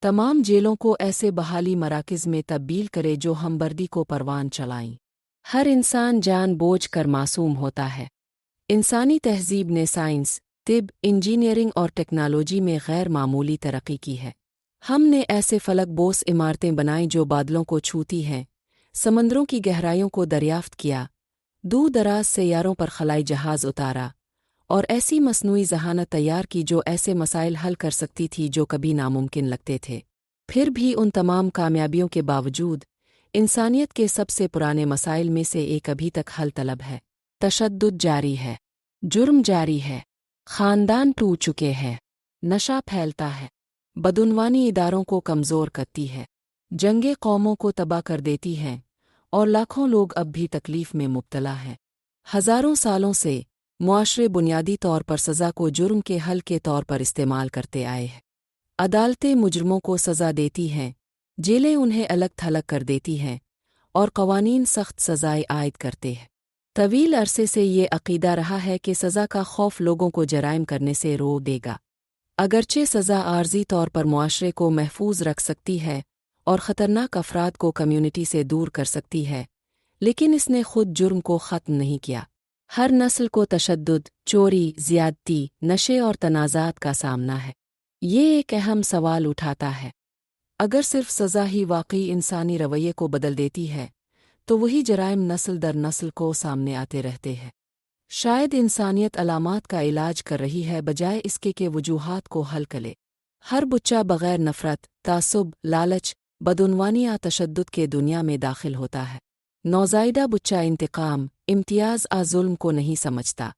तमाम जेलों को ऐसे बहाली मराकज़ में तब्दील करे जो हमदर्दी को परवान चलाएं। हर इंसान जान बूझ कर मासूम होता है। इंसानी तहज़ीब ने साइंस, तिब, इंजीनियरिंग और टेक्नोलॉजी में गैर मामूली तरक्की की है। हमने ऐसे फलक बोस इमारतें बनाई जो बादलों को छूती हैं, समंदरों की गहराइयों को दरियाफ्त किया, दूर दराज सैयारों पर खलाई जहाज़ उतारा और ऐसी मसनूई ज़हानत तैयार की जो ऐसे मसाइल हल कर सकती थी जो कभी नामुमकिन लगते थे। फिर भी उन तमाम कामयाबियों के बावजूद इंसानियत के सबसे पुराने मसाइल में से एक अभी तक हल तलब है। तशद्दुद जारी है, जुर्म जारी है, ख़ानदान टूट चुके हैं, नशा फैलता है, बदउनवानी इदारों को कमज़ोर करती है, जंगे कौमों को तबाह कर देती हैं और लाखों लोग अब भी तकलीफ़ में मुब्तला हैं। हज़ारों सालों से मुआशरे बुनियादी तौर पर सज़ा को जुर्म के हल के तौर पर इस्तेमाल करते आए हैं। अदालतें मुजरमों को सज़ा देती हैं, जेलें उन्हें अलग थलग कर देती हैं और कवानीन सख्त सज़ाएँ आयद करते हैं। तवील अरसे से ये अक़ीदा रहा है कि सज़ा का खौफ लोगों को जराइम करने से रोक देगा। अगरचे सज़ा आर्ज़ी तौर पर मुआशरे को महफूज रख सकती है और ख़तरनाक अफ़राद को कम्युनिटी से दूर कर सकती है, लेकिन इसने खुद जुर्म को ख़त्म नहीं किया। हर नस्ल को तशद्दुद, चोरी, ज़्यादती, नशे और तनाज़ात का सामना है। ये एक अहम सवाल उठाता है, अगर सिर्फ सज़ा ही वाकई इंसानी रवैये को बदल देती है तो वही जराइम नस्ल दर नस्ल को सामने आते रहते हैं। शायद इंसानियत अलामात का इलाज कर रही है बजाय इसके कि वजूहात को हल करे। हर बच्चा बग़ैर नफ़रत, तासुब, लालच, बदउनवानी या तशद्दुद के दुनिया में दाखिल होता है। नौज़ायदा बच्चा इंतकाम, इम्तियाज़ आ ज़ुल्म को नहीं समझता।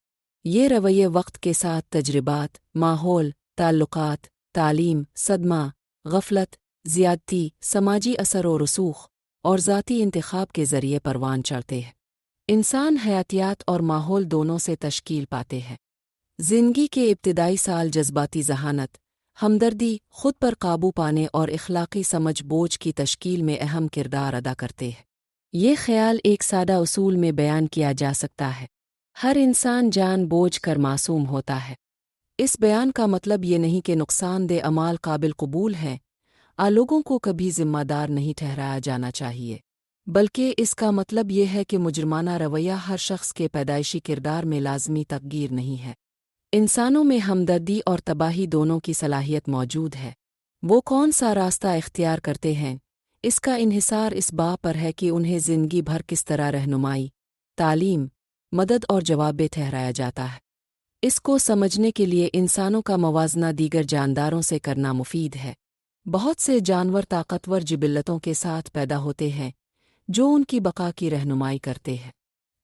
ये रवैये वक्त के साथ तजर्बात, माहौल, ताल्लुकात, तालीम, सदमा, गफलत, ज़्यादती, समाजी असर और रसूख और ज़ाती इंतखाब के ज़रिए परवान चढ़ते हैं। इंसान हयातियात और माहौल दोनों से तश्कील पाते हैं। ज़िंदगी के इब्तिदाई साल जज्बाती ज़हानत, हमदर्दी, खुद पर काबू पाने और इखलाक़ी समझ बोझ की तश्कील में अहम किरदार अदा करते हैं। ये ख़याल एक सादा उसूल में बयान किया जा सकता है, हर इंसान जान बोझ कर मासूम होता है। इस बयान का मतलब ये नहीं कि नुकसानदेह अमाल काबिल कबूल हैं, लोगों को कभी ज़िम्मेदार नहीं ठहराया जाना चाहिए, बल्कि इसका मतलब ये है कि मुजरमाना रवैया हर शख्स के पैदाइशी किरदार में लाज़मी तग़यीर नहीं है। इंसानों में हमदर्दी और तबाही दोनों की सलाहियत मौजूद है। वो कौन सा रास्ता इख्तियार करते हैं, इसका इन्हिसार इस बात पर है कि उन्हें ज़िंदगी भर किस तरह रहनुमाई, तालीम, मदद और जवाब ठहराया जाता है। इसको समझने के लिए इंसानों का मवाजना दीगर जानदारों से करना मुफीद है। बहुत से जानवर ताकतवर जिबिल्लतों के साथ पैदा होते हैं जो उनकी बका की रहनुमाई करते हैं।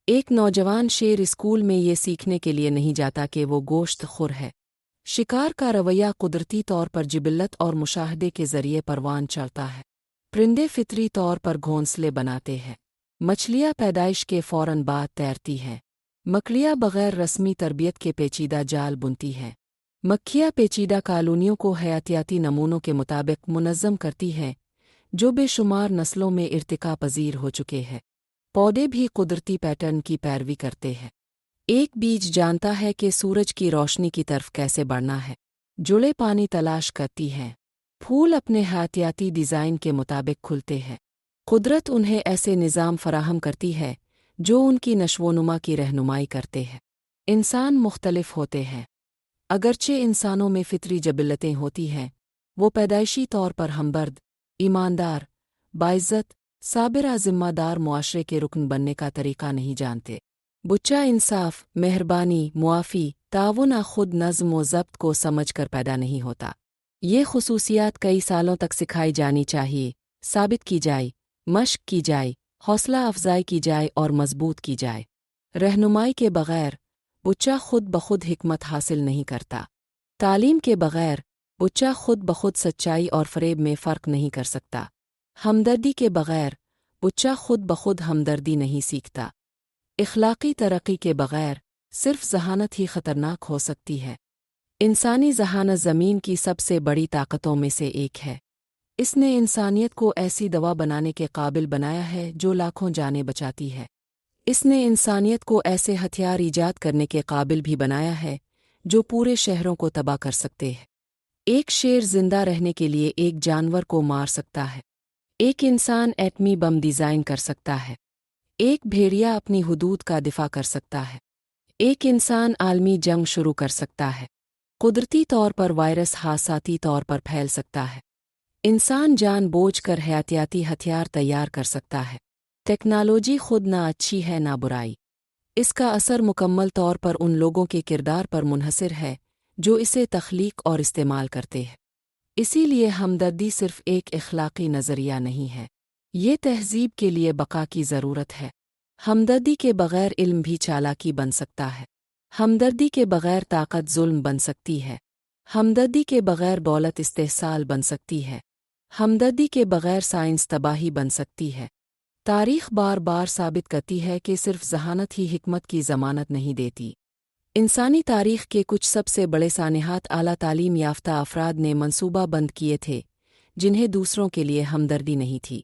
एक नौजवान शेर स्कूल में ये सीखने के लिए नहीं जाता कि वो गोश्त खुर है। शिकार का रवैया कुदरती तौर पर जिबिल्लत और मुशाहदे के ज़रिए परवान चढ़ता है। परिंदे फितरी तौर पर घोंसले बनाते हैं। मछलियाँ पैदाइश के फ़ौरन बाद तैरती हैं। मकड़ियाँ बग़ैर रस्मी तरबियत के पेचीदा जाल बुनती हैं। मक्खियाँ पेचीदा कॉलोनियों को हयातियाती नमूनों के मुताबिक मुनज़्ज़म करती हैं जो बेशुमार नस्लों में इर्तिका पज़ीर हो चुके हैं। पौधे भी कुदरती पैटर्न की पैरवी करते हैं। एक बीज जानता है कि सूरज की रोशनी की तरफ कैसे बढ़ना है। जुड़े पानी तलाश करती हैं। फूल अपने हयातियाती डिज़ाइन के मुताबिक खुलते हैं। कुदरत उन्हें ऐसे निज़ाम फराहम करती है जो उनकी नशोनुमा की रहनुमाई करते हैं। इंसान मुख्तलिफ होते हैं। अगरचे इंसानों में फितरी जबिल्लतें होती हैं, वो पैदाइशी तौर पर हमदर्द, ईमानदार, बाइज़्ज़त, साबिरा ज़िम्मेदार मुआशरे के रुकन बनने का तरीक़ा नहीं जानते। बुच्चा इंसाफ, मेहरबानी, मुआफ़ी, ताउन खुद नज़्म व ज़ब्त को समझ कर पैदा नहीं होता। ये खुसूसियात कई सालों तक सिखाई जानी चाहिए, साबित की जाए, मश्क की जाए, हौसला अफ़ज़ाई की जाए और मज़बूत की जाए। रहनुमाई के बग़ैर बुच्चा खुद बखुद हिकमत हासिल नहीं करता। तालीम के बग़ैर बुच्चा खुद बखुद सच्चाई और फ़रेब में फ़र्क नहीं कर सकता। हमदर्दी के बग़ैर बुच्चा खुद बखुद हमदर्दी नहीं सीखता। इख़लाक़ी तरक्की के बग़ैर सिर्फ़ ज़हानत ही ख़तरनाक हो सकती है। इंसानी ज़हानत ज़मीन की सबसे बड़ी ताकतों में से एक है। इसने इंसानियत को ऐसी दवा बनाने के काबिल बनाया है जो लाखों जानें बचाती है। इसने इंसानियत को ऐसे हथियार ईजाद करने के काबिल भी बनाया है जो पूरे शहरों को तबाह कर सकते हैं। ایک شیر زندہ رہنے کے لیے ایک جانور کو مار سکتا ہے، ایک انسان ایٹمی بم ڈیزائن کر سکتا ہے، ایک بھیڑیا اپنی حدود کا دفاع کر سکتا ہے، ایک انسان عالمی جنگ شروع کر سکتا ہے، قدرتی طور پر وائرس حادثاتی طور پر پھیل سکتا ہے، انسان جان بوجھ کر حیاتیاتی ہتھیار تیار کر سکتا ہے۔ ٹیکنالوجی خود نہ اچھی ہے نہ برائی، اس کا اثر مکمل طور پر ان لوگوں کے کردار پر منحصر ہے جو اسے تخلیق اور استعمال کرتے ہیں۔ اسی لیے ہمدردی صرف ایک اخلاقی نظریہ نہیں ہے، یہ تہذیب کے لیے بقا کی ضرورت ہے۔ ہمدردی کے بغیر علم بھی چالاکی بن سکتا ہے، ہمدردی کے بغیر طاقت ظلم بن سکتی ہے، ہمدردی کے بغیر دولت استحصال بن سکتی ہے، ہمدردی کے بغیر سائنس تباہی بن سکتی ہے۔ تاریخ بار بار ثابت کرتی ہے کہ صرف ذہانت ہی حکمت کی ضمانت نہیں دیتی۔ انسانی تاریخ کے کچھ سب سے بڑے سانحات اعلیٰ تعلیم یافتہ افراد نے منصوبہ بند کیے تھے جنہیں دوسروں کے لیے ہمدردی نہیں تھی۔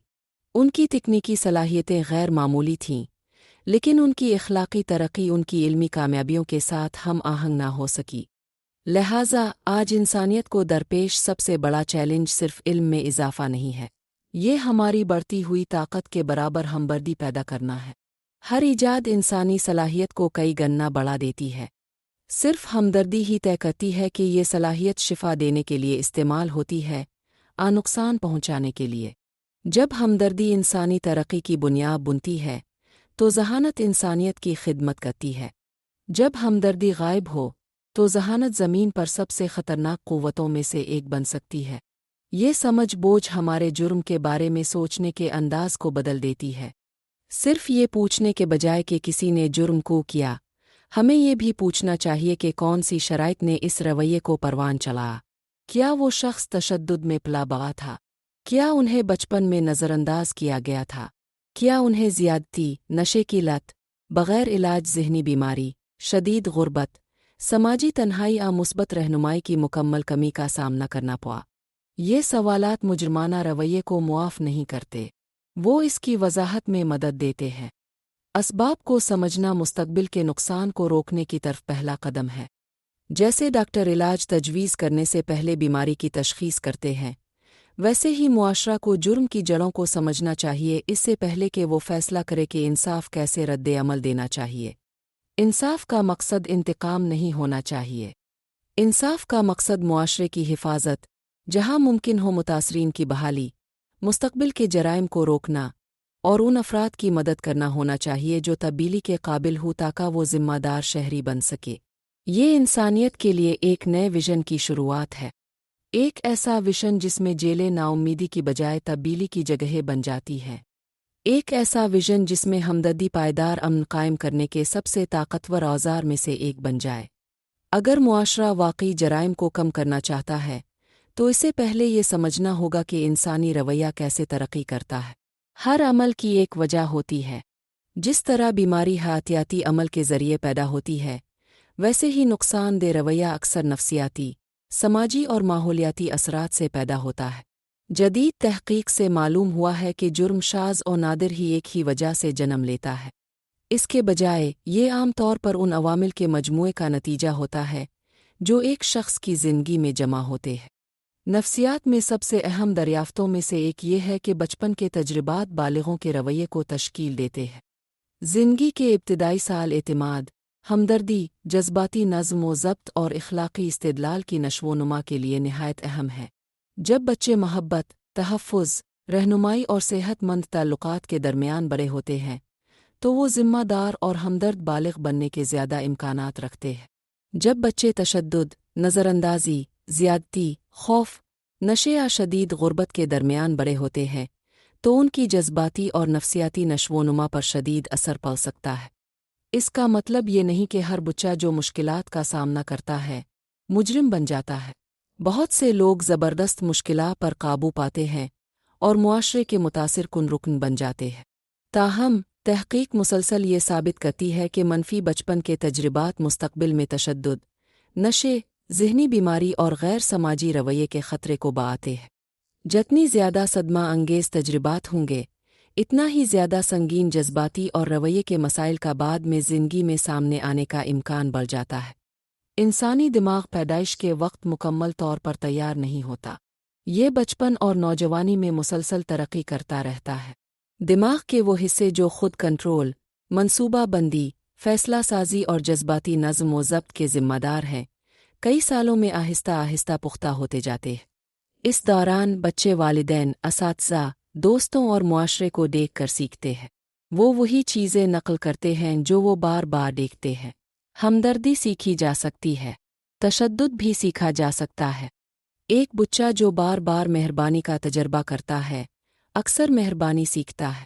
ان کی تکنیکی صلاحیتیں غیر معمولی تھیں، لیکن ان کی اخلاقی ترقی ان کی علمی کامیابیوں کے ساتھ ہم آہنگ نہ ہو سکی۔ لہٰذا آج انسانیت کو درپیش سب سے بڑا چیلنج صرف علم میں اضافہ نہیں ہے، یہ ہماری بڑھتی ہوئی طاقت کے برابر ہمدردی پیدا کرنا ہے۔ ہر ایجاد انسانی صلاحیت کو کئی گنا بڑھا دیتی ہے، صرف ہمدردی ہی طے کرتی ہے کہ یہ صلاحیت شفا دینے کے لیے استعمال ہوتی ہے، نقصان پہنچانے کے لیے۔ جب ہمدردی انسانی ترقی کی بنیاد بنتی ہے تو ذہانت انسانیت کی خدمت کرتی ہے۔ جب ہمدردی غائب ہو تو ذہانت زمین پر سب سے خطرناک قوتوں میں سے ایک بن سکتی ہے۔ یہ سمجھ بوجھ ہمارے جرم کے بارے میں سوچنے کے انداز کو بدل دیتی ہے۔ صرف یہ پوچھنے کے بجائے کہ کسی نے جرم کو کیا، ہمیں یہ بھی پوچھنا چاہیے کہ کون سی شرائط نے اس رویے کو پروان چلایا۔ کیا وہ شخص تشدد میں پلا بغا تھا؟ کیا انہیں بچپن میں نظر انداز کیا گیا تھا؟ کیا انہیں زیادتی، نشے کی لت، بغیر علاج ذہنی بیماری، شدید غربت، سماجی تنہائی یا مثبت رہنمائی کی مکمل کمی کا سامنا کرنا پڑا؟ یہ سوالات مجرمانہ رویے کو معاف نہیں کرتے، وہ اس کی وضاحت میں مدد دیتے ہیں۔ اسباب کو سمجھنا مستقبل کے نقصان کو روکنے کی طرف پہلا قدم ہے۔ جیسے ڈاکٹر علاج تجویز کرنے سے پہلے بیماری کی تشخیص کرتے ہیں، ویسے ہی معاشرہ کو جرم کی جڑوں کو سمجھنا چاہیے اس سے پہلے کہ وہ فیصلہ کرے کہ انصاف کیسے رد عمل دینا چاہیے۔ انصاف کا مقصد انتقام نہیں ہونا چاہیے، انصاف کا مقصد معاشرے کی حفاظت، جہاں ممکن ہو متاثرین کی بحالی، مستقبل کے جرائم کو روکنا اور ان افراد کی مدد کرنا ہونا چاہیے جو تبدیلی کے قابل ہو تاکہ وہ ذمہ دار شہری بن سکے۔ یہ انسانیت کے لیے ایک نئے ویژن کی شروعات ہے، ایک ایسا ویژن جس میں جیلیں نا امیدی کی بجائے تبدیلی کی جگہ بن جاتی ہے، ایک ایسا ویژن جس میں ہمدردی پائیدار امن قائم کرنے کے سب سے طاقتور اوزار میں سے ایک بن جائے۔ اگر معاشرہ واقعی جرائم کو کم کرنا چاہتا ہے تو اسے پہلے یہ سمجھنا ہوگا کہ انسانی رویہ کیسے ترقی کرتا ہے۔ ہر عمل کی ایک وجہ ہوتی ہے، جس طرح بیماری حیاتیاتی عمل کے ذریعے پیدا ہوتی ہے، ویسے ہی نقصان دہ رویہ اکثر نفسیاتی، سماجی اور ماحولیاتی اثرات سے پیدا ہوتا ہے۔ جدید تحقیق سے معلوم ہوا ہے کہ جرم شاذ اور نادر ہی ایک ہی وجہ سے جنم لیتا ہے، اس کے بجائے یہ عام طور پر ان عوامل کے مجموعے کا نتیجہ ہوتا ہے جو ایک شخص کی زندگی میں جمع ہوتے ہیں۔ نفسیات میں سب سے اہم دریافتوں میں سے ایک یہ ہے کہ بچپن کے تجربات بالغوں کے رویے کو تشکیل دیتے ہیں۔ زندگی کے ابتدائی سال اعتماد، ہمدردی، جذباتی نظم و ضبط اور اخلاقی استدلال کی نشو و نما کے لیے نہایت اہم ہے۔ جب بچے محبت، تحفظ، رہنمائی اور صحت مند تعلقات کے درمیان بڑے ہوتے ہیں تو وہ ذمہ دار اور ہمدرد بالغ بننے کے زیادہ امکانات رکھتے ہیں۔ جب بچے تشدد، نظر اندازی، زیادتی، خوف، نشے یا شدید غربت کے درمیان بڑے ہوتے ہیں تو ان کی جذباتی اور نفسیاتی نشو و نما پر شدید اثر پڑ سکتا ہے۔ اس کا مطلب یہ نہیں کہ ہر بچہ جو مشکلات کا سامنا کرتا ہے مجرم بن جاتا ہے۔ بہت سے لوگ زبردست مشکلات پر قابو پاتے ہیں اور معاشرے کے متاثر کن رکن بن جاتے ہیں۔ تاہم تحقیق مسلسل یہ ثابت کرتی ہے کہ منفی بچپن کے تجربات مستقبل میں تشدد، نشے، ذہنی بیماری اور غیر سماجی رویے کے خطرے کو بڑھاتے ہیں۔ جتنی زیادہ صدمہ انگیز تجربات ہوں گے، اتنا ہی زیادہ سنگین جذباتی اور رویے کے مسائل کا بعد میں زندگی میں سامنے آنے کا امکان بڑھ جاتا ہے۔ इंसानी दिमाग पैदाइश के वक्त मुकम्मल तौर पर तैयार नहीं होता। ये बचपन और नौजवानी में मुसलसल तरक्की करता रहता है। दिमाग के वो हिस्से जो खुद कंट्रोल, मंसूबा बंदी, फैसला साजी और जज्बाती नज़्म व ज़ब्त के ज़िम्मेदार हैं, कई सालों में आहिस्ता आहिस्ता पुख्ता होते जाते हैं। इस दौरान बच्चे वालिदैन, असातिज़ा, दोस्तों और मुआशरे को देख कर सीखते हैं। वो वही चीज़ें नकल करते हैं जो वो बार बार देखते हैं। हमदर्दी सीखी जा सकती है, तशद्दुद भी सीखा जा सकता है। एक बच्चा जो बार बार मेहरबानी का तजर्बा करता है, अक्सर मेहरबानी सीखता है।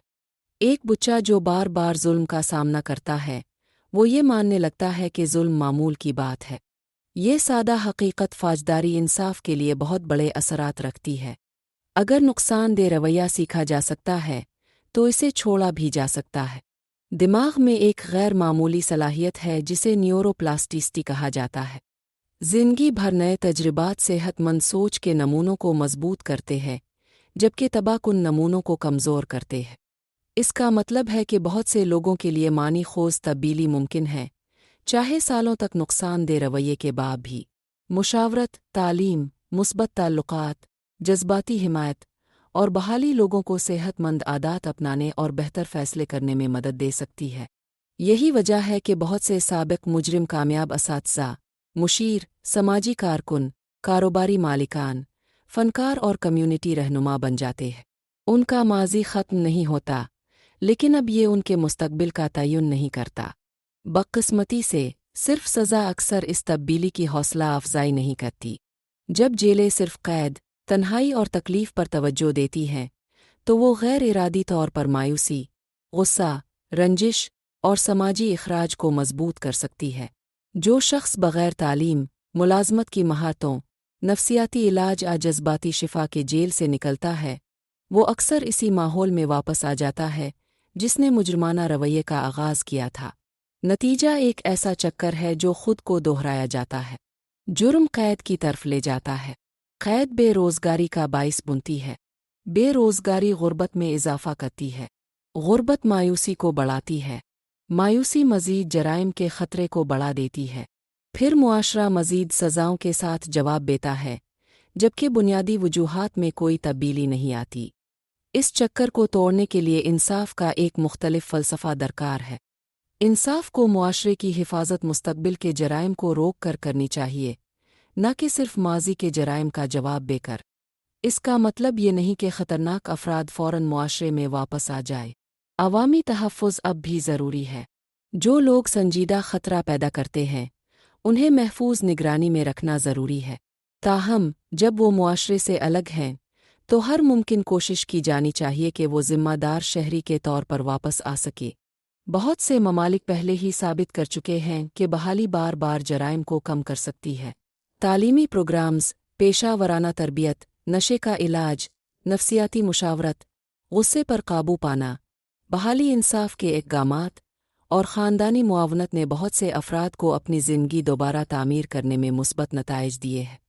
एक बच्चा जो बार बार जुल्म का सामना करता है, वो ये मानने लगता है कि जुल्म मामूल की बात है। ये सादा हकीकत फौजदारी इंसाफ के लिए बहुत बड़े असरात रखती है। अगर नुकसानदेह रवैया सीखा जा सकता है, तो इसे छोड़ा भी जा सकता है। दिमाग में एक गैर मामूली सलाहियत है जिसे न्यूरोप्लास्टिसिटी कहा जाता है। जिंदगी भर नए तजर्बात सेहतमंद सोच के नमूनों को मजबूत करते हैं, जबकि तबाहकुन नमूनों को कमज़ोर करते हैं। इसका मतलब है कि बहुत से लोगों के लिए मानी खोज तब्दीली मुमकिन है, चाहे सालों तक नुकसानदेह रवैये के बाद भी। मुशावरत, तालीम, मुस्बत ताल्लुकात, जज्बाती हिमायत और बहाली लोगों को सेहतमंद आदात अपनाने और बेहतर फैसले करने में मदद दे सकती है। यही वजह है कि बहुत से साबिक मुजरिम कामयाब असातिज़ा, मुशीर, समाजी कारकुन, कारोबारी मालिकान, फनकार और कम्युनिटी रहनुमा बन जाते हैं। उनका माजी ख़त्म नहीं होता, लेकिन अब ये उनके मुस्तकबिल का तयन नहीं करता। बदकिस्मती से सिर्फ सज़ा अक्सर इस तब्दीली की हौसला अफजाई नहीं करती। जब जेलें सिर्फ कैद, तन्हाई और तकलीफ़ पर तवज्जो देती हैं, तो वो गैर इरादी तौर पर मायूसी, गुस्सा, रंजिश और समाजी इखराज को मजबूत कर सकती है। जो शख्स बग़ैर तालीम, मुलाज़मत की महारतों, नफ्सियाती इलाज या जज्बाती शिफा के जेल से निकलता है, वो अक्सर इसी माहौल में वापस आ जाता है जिसने मुजरमाना रवैये का आगाज़ किया था। नतीजा एक ऐसा चक्कर है जो खुद को दोहराया जाता है। जुर्म कैद की तरफ ले जाता है। कैद बेरोज़गारी का बाइस बुनती है। बेरोज़गारी गुर्बत में इजाफ़ा करती है। गुर्बत मायूसी को बढ़ाती है। मायूसी मज़ीद जराइम के ख़तरे को बढ़ा देती है। फिर मुआशरा मज़ीद सज़ाओं के साथ जवाब देता है, जबकि बुनियादी वजूहात में कोई तब्दीली नहीं आती। इस चक्कर को तोड़ने के लिए इंसाफ का एक मुख्तलिफ फ़लसफ़ा दरकार है। इंसाफ को मुआशरे की हिफाजत मुस्तकबिल के जराइम को रोक कर करनी चाहिए, न कि सिर्फ माजी के जराइम का जवाब देकर। इसका मतलब ये नहीं कि ख़तरनाक अफराद फ़ौरन मुआशरे में वापस आ जाए। अवामी तहफ़्फ़ुज़ अब भी ज़रूरी है। जो लोग संजीदा ख़तरा पैदा करते हैं, उन्हें महफूज निगरानी में रखना ज़रूरी है। ताहम जब वो मुआशरे से अलग हैं, तो हर मुमकिन कोशिश की जानी चाहिए कि वो ज़िम्मेदार शहरी के तौर पर वापस आ सके। बहुत से ममालिक पहले ही साबित कर चुके हैं कि बहाली बार बार जराइम को कम कर सकती है। तालीमी प्रोग्राम्स, पेशा वराना तरबियत, नशे का इलाज, नफ्सियाती मुशावरत, गुस्से पर काबू पाना, बहाली इंसाफ के इक़दामात और ख़ानदानी मुआवनत ने बहुत से अफराद को अपनी ज़िंदगी दोबारा तामीर करने में मुस्बत नताइज दिए हैं।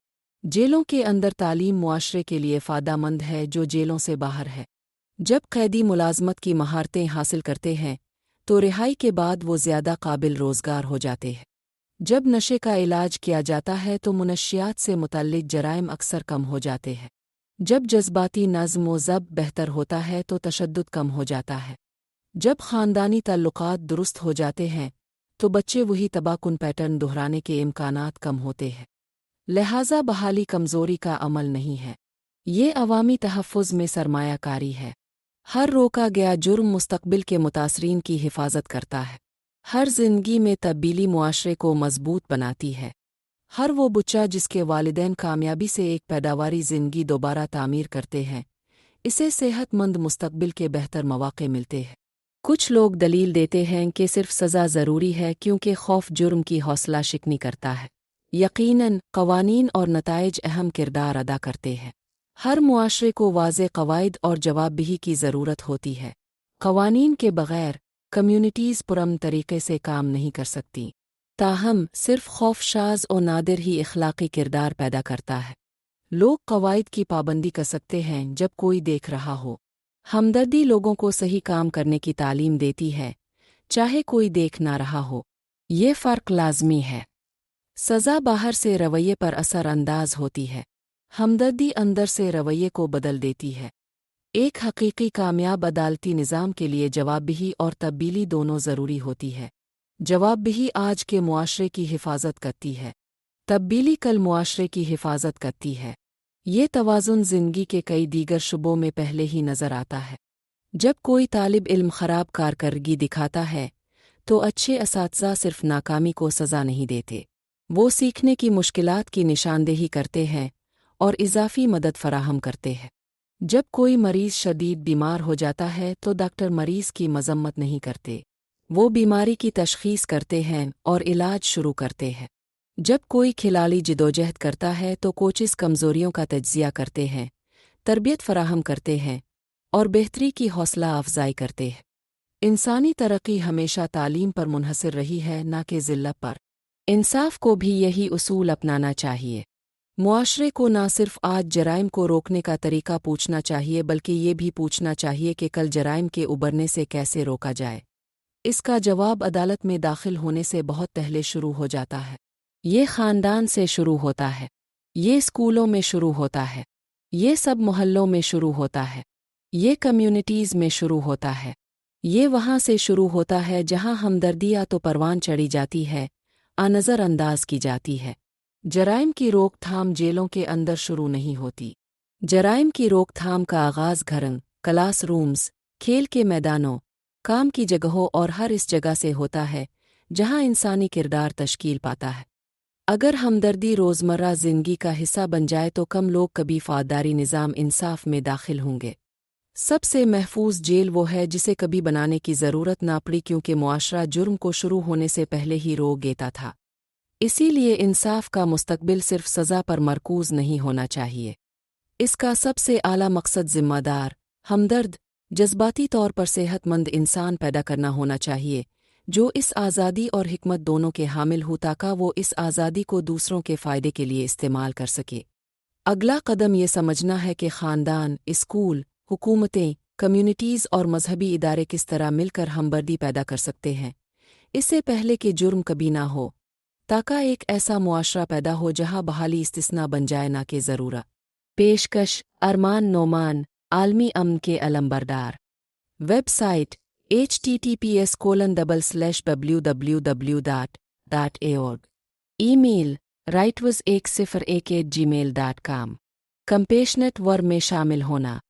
जेलों के अंदर तालीम मुआशरे के लिए फ़ायदेमंद है जो जेलों से बाहर है। जब कैदी मुलाज़मत की महारतें हासिल करते हैं, तो रिहाई के बाद वो ज़्यादा काबिल रोज़गार हो जाते हैं। जब नशे का इलाज किया जाता है तो मुनशियात से मुतल्लिक़ जराइम अक्सर कम हो जाते हैं। जब जज्बाती नज़्म व ज़ब्त बेहतर होता है तो तशद्दुद कम हो जाता है। जब ख़ानदानी ताल्लुकात दुरुस्त हो जाते हैं, तो बच्चे वही तबाहकुन पैटर्न दोहराने के इम्कानात कम होते हैं। लिहाजा बहाली कमज़ोरी का अमल नहीं है, ये अवामी तहफ़्फ़ुज़ में सरमायाकारी है। हर रोका गया जुर्म मुस्तकबिल के मुतासरीन की हिफाजत करता है। हर ज़िंदगी में तब्दीली मुआशरे को मजबूत बनाती है। हर वो बच्चा जिसके वालिदैन कामयाबी से एक पैदावारी ज़िंदगी दोबारा तामीर करते हैं, इसे सेहतमंद मुस्तकबिल के बेहतर मौक़े मिलते हैं। कुछ लोग दलील देते हैं कि सिर्फ सज़ा ज़रूरी है क्योंकि खौफ जुर्म की हौसला शिकनी करता है। यकीनन कवानीन और नताइज अहम किरदार अदा करते हैं। हर मुआशरे को वाज़े क़वाइद और जवाबदेही की ज़रूरत होती है। कवानीन के बग़ैर कम्युनिटीज़ पुरअमन तरीक़े से काम नहीं कर सकती। ताहम सिर्फ खौफशाज़ और नादिर ही इख़लाक़ी किरदार पैदा करता है। लोग क़वाइद की पाबंदी कर सकते हैं जब कोई देख रहा हो। हमदर्दी लोगों को सही काम करने की तालीम देती है, चाहे कोई देख ना रहा हो। ये फ़र्क लाज़मी है। सज़ा बाहर से रवैये पर असर अंदाज होती है, हमदर्दी अंदर से रवैये को बदल देती है। एक हकीकी कामयाब अदालती निज़ाम के लिए जवाबदेही और तब्दीली दोनों ज़रूरी होती है। जवाबदेही आज के मुआशरे की हिफाजत करती है, तब्दीली कल मुआशरे की हिफाजत करती है। ये तवाज़ुन ज़िंदगी के कई दीगर शुबों में पहले ही नज़र आता है। जब कोई तालिब इल्म ख़राब कारकर्दगी दिखाता है तो अच्छे असातिज़ा सिर्फ नाकामी को सज़ा नहीं देते, वो सीखने की मुश्किलात की निशानदेही करते हैं और इजाफ़ी मदद फराहम करते हैं। जब कोई मरीज़ शदीद बीमार हो जाता है तो डॉक्टर मरीज़ की मज़म्मत नहीं करते, वो बीमारी की तशख़ीस करते हैं और इलाज शुरू करते हैं। जब कोई खिलाड़ी जिदोजहद करता है तो कोचेस कमज़ोरियों का तज्ज़िया करते हैं, तरबियत फराहम करते हैं और बेहतरी की हौसला अफजाई करते हैं। इंसानी तरक्की हमेशा तालीम पर मुनहसर रही है, ना कि ज़िल्लत पर। इंसाफ को भी यही उसूल अपनाना चाहिए। मुआशरे को ना सिर्फ आज जराइम को रोकने का तरीका पूछना चाहिए बल्कि ये भी पूछना चाहिए कि कल जराइम के उबरने से कैसे रोका जाए। इसका जवाब अदालत में दाखिल होने से बहुत पहले शुरू हो जाता है। ये ख़ानदान से शुरू होता है, ये स्कूलों में शुरू होता है, ये सब मोहल्लों में शुरू होता है, ये कम्युनिटीज़ में शुरू होता है। ये वहाँ से शुरू होता है जहाँ हमदर्दियाँ तो परवान चढ़ी जाती है, नज़र अंदाज की जाती है। जराइम की रोकथाम जेलों के अंदर शुरू नहीं होती। जराइम की रोकथाम का आगाज़ घरों, क्लास रूम्स, खेल के मैदानों, काम की जगहों और हर इस जगह से होता है जहाँ इंसानी किरदार तश्कील पाता है। अगर हमदर्दी रोज़मर्रा ज़िंदगी का हिस्सा बन जाए तो कम लोग कभी फ़ौजदारी निज़ाम इंसाफ में दाखिल होंगे। सबसे महफूज जेल वो है जिसे कभी बनाने की ज़रूरत ना पड़ी, क्योंकि मुआशरा जुर्म को शुरू होने से पहले ही रोक देता था। इसीलिए इंसाफ का मुस्तकबिल सिर्फ सज़ा पर मरकूज़ नहीं होना चाहिए। इसका सबसे आला मकसद ज़िम्मेदार, हमदर्द, जज्बाती तौर पर सेहतमंद इंसान पैदा करना होना चाहिए, जो इस आज़ादी और हिकमत दोनों के हामिल हो ताकि वो इस आज़ादी को दूसरों के फ़ायदे के लिए इस्तेमाल कर सके। अगला कदम ये समझना है कि ख़ानदान, स्कूल, हुकूमतें, कम्युनिटीज़ और मजहबी इदारे किस तरह मिलकर हमदर्दी पैदा कर सकते हैं, इससे पहले कि जुर्म कभी ना हो, ताकि एक ऐसा मुआशरा पैदा हो जहाँ बहाली इस्तिस्ना बन जाए ना कि ज़रूरत। पेशकश अरमान नोमान, आलमी अमन के अलंबरदार। Website https://www.org। Email rightwas1001@gmail.com। Compassionate वर्ग में शामिल होना।